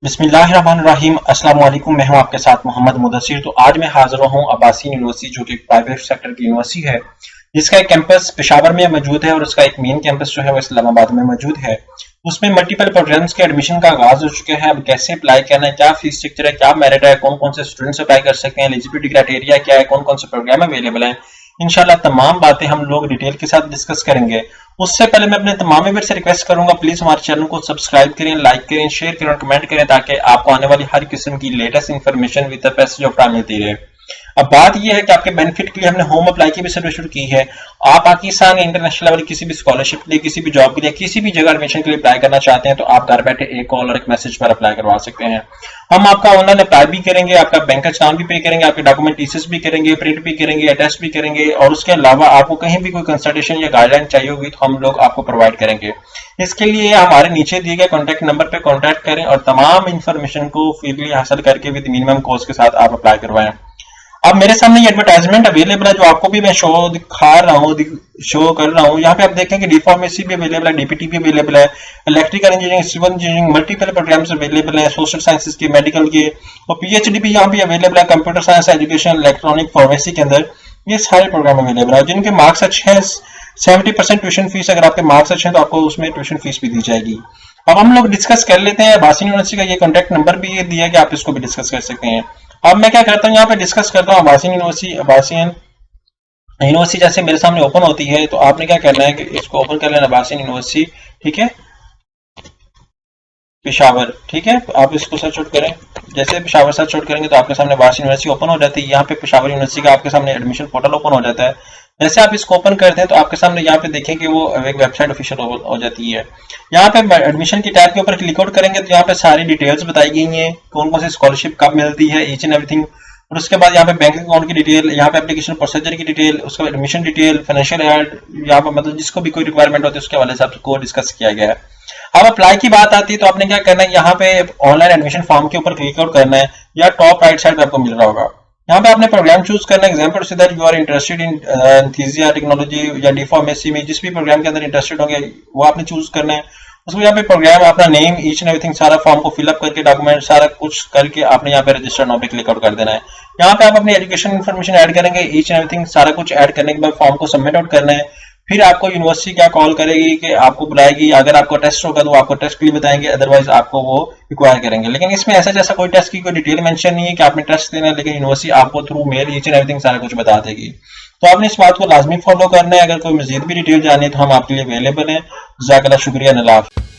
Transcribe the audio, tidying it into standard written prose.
बिस्मिल्लाहिर्रहमानिर्रहीम। अस्सलाम वालेकुम। मैं हूं आपके साथ मोहम्मद मुदस्सिर। तो आज मैं हाजिर हूं अब्बासी यूनिवर्सिटी, जो कि प्राइवेट सेक्टर की यूनिवर्सिटी है, जिसका एक कैंपस पेशावर में मौजूद है और उसका एक मेन कैंपस जो है वो इस्लामाबाद में मौजूद है। उसमें मल्टीपल प्रोग्राम्स के एडमिशन का आगाज हो चुके हैं। अब कैसे अप्लाई करना है, क्या फीस स्ट्रक्चर है, क्या मेरिट है, कौन कौन से स्टूडेंट्स अप्लाई कर सकते हैं, एलिजिबिलिटी क्राइटेरिया क्या है, कौन कौन से प्रोग्राम अवेलेबल है, इंशाल्लाह तमाम बातें हम लोग डिटेल के साथ डिस्कस करेंगे। उससे पहले मैं अपने तमाम व्यूअर्स से रिक्वेस्ट करूंगा, प्लीज हमारे चैनल को सब्सक्राइब करें, लाइक करें, शेयर करें और कमेंट करें, ताकि आपको आने वाली हर किस्म की latest information with the passage of time मिलती रहे। अब बात यह है कि आपके बेनिफिट के लिए हमने होम अप्लाई की भी सर्विस शुरू की है। आप पाकिस्तान इंटरनेशनल लेवल किसी भी स्कॉलरशिप के लिए, किसी भी जॉब के लिए, किसी भी जगह एडमिशन के लिए अप्लाई करना चाहते हैं, तो आप घर बैठे एक कॉल और एक मैसेज पर अप्लाई करवा सकते हैं। हम आपका ऑनलाइन अप्लाई भी करेंगे, आपका बैंक का चालान भी पे करेंगे, आपके डॉक्यूमेंट टीसीएस भी करेंगे, प्रिंट भी करेंगे, अटेस्ट भी करेंगे, और उसके अलावा आपको कहीं भी कोई कंसल्टेशन या गाइडलाइन चाहिए होगी तो हम लोग आपको प्रोवाइड करेंगे। इसके लिए हमारे नीचे दिए गए कॉन्टैक्ट नंबर पर कॉन्टैक्ट करें और तमाम इंफॉर्मेशन को फ्रीली हासिल करके विद मिनिमम कॉस्ट के साथ आप अप्लाई करवाएं। अब मेरे सामने ये एडवर्टाइजमेंट अवेलेबल है, जो आपको भी मैं शो दिखा रहा हूँ, शो कर रहा हूँ। यहाँ पे आप देखें कि डी फार्मेसी भी अवेलेबल है, डीपीटी भी अवेलेबल है, electrical engineering, civil engineering, multiple programs available है, सोशल साइंसेज के, मेडिकल के, और पीएचडी भी यहाँ पे अवेलेबल है, computer science, education, electronic, pharmacy के अंदर ये सारे प्रोग्राम अवेलेबल है। जिनके मार्क्स अच्छे हैं, 70% ट्यूशन फीस, अगर आपके मार्क्स अच्छे हैं तो आपको उसमें ट्यूशन फीस भी दी जाएगी। अब हम लोग डिस्कस कर लेते हैं। अब्बासी यूनिवर्सिटी का ये कॉन्टैक्ट नंबर भी ये दिया है कि आप इसको भी डिस्कस कर सकते हैं। अब मैं क्या करता हूँ, यहाँ पे डिस्कस करता हूँ अब्बासियन यूनिवर्सिटी जैसे मेरे सामने ओपन होती है, तो आपने क्या करना है कि इसको ओपन कर लेना, अब्बासियन यूनिवर्सिटी, ठीक है, पेशावर, ठीक है। तो आप इसको सर्च आउट करें, जैसे पेशावर सर्च आउट करेंगे तो आपके सामने अब्बासियन यूनिवर्सिटी ओपन हो जाती है। यहाँ पे पेशावर यूनिवर्सिटी का आपके सामने एडमिशन पोर्टल ओपन हो जाता है। जैसे आप इसको ओपन करते हैं तो आपके सामने यहाँ पे देखें कि वो एक वेबसाइट ऑफिशियल हो जाती है। यहाँ पे एडमिशन की टैब के ऊपर क्लिक आउट करेंगे तो यहाँ पे सारी डिटेल्स बताई गई हैं, कौन कौन सी स्कॉलरशिप कब मिलती है, ईच एंड एवरीथिंग। और उसके बाद यहाँ पे बैंक अकाउंट की डिटेल, यहाँ पे एप्लीकेशन प्रोसीजर की डिटेल, उसके बाद एडमिशन डिटेल, फाइनेंशियल एड, यहाँ पे मतलब जिसको भी कोई रिक्वायरमेंट होती है उसके हवाले से आपको डिस्कस किया गया है। अब अप्लाई की बात आती है तो आपने क्या करना है, यहाँ पे ऑनलाइन एडमिशन फॉर्म के ऊपर क्लिक आउट करना है, या टॉप राइट साइड पे आपको मिल रहा होगा। यहाँ पे आपने प्रोग्राम चूज करना है। एग्जाम्पल से that you are interested in anaesthesia technology या डी फार्मेसी में, जिस भी प्रोग्राम के अंदर इंटरेस्टेड होंगे वो आपने चूज करना है। उसको यहाँ पे प्रोग्राम, अपना नेम, ईच एंड एवरीथिंग, सारा फॉर्म को फिलअप करके, डॉक्यूमेंट सारा कुछ करके आपने यहाँ पे रजिस्टर नाउ पे क्लिक आउट कर देना है। यहाँ पे आप अपनी एजुकेशन इन्फॉर्मेशन ऐड करेंगे, ईच एंड एवरीथिंग सारा कुछ ऐड करने के बाद फॉर्म को सबमिट आउट करना है। फिर आपको यूनिवर्सिटी क्या कॉल करेगी कि आपको बुलाएगी, अगर आपको टेस्ट होगा तो आपको टेस्ट के लिए बताएंगे, अदरवाइज आपको वो रिक्वायर करेंगे। लेकिन इसमें ऐसा जैसा कोई टेस्ट की कोई डिटेल मेंशन नहीं है कि आपने टेस्ट देना है, लेकिन यूनिवर्सिटी आपको through mail each and everything सारा कुछ बता देगी। तो आपने इस बात को लाजमी फॉलो करना है। अगर कोई मजीद भी डिटेल जाने तो हम आपके लिए अवेलेबल हैं। जज़ाकल्लाह, शुक्रिया, अल्लाह हाफ़िज़।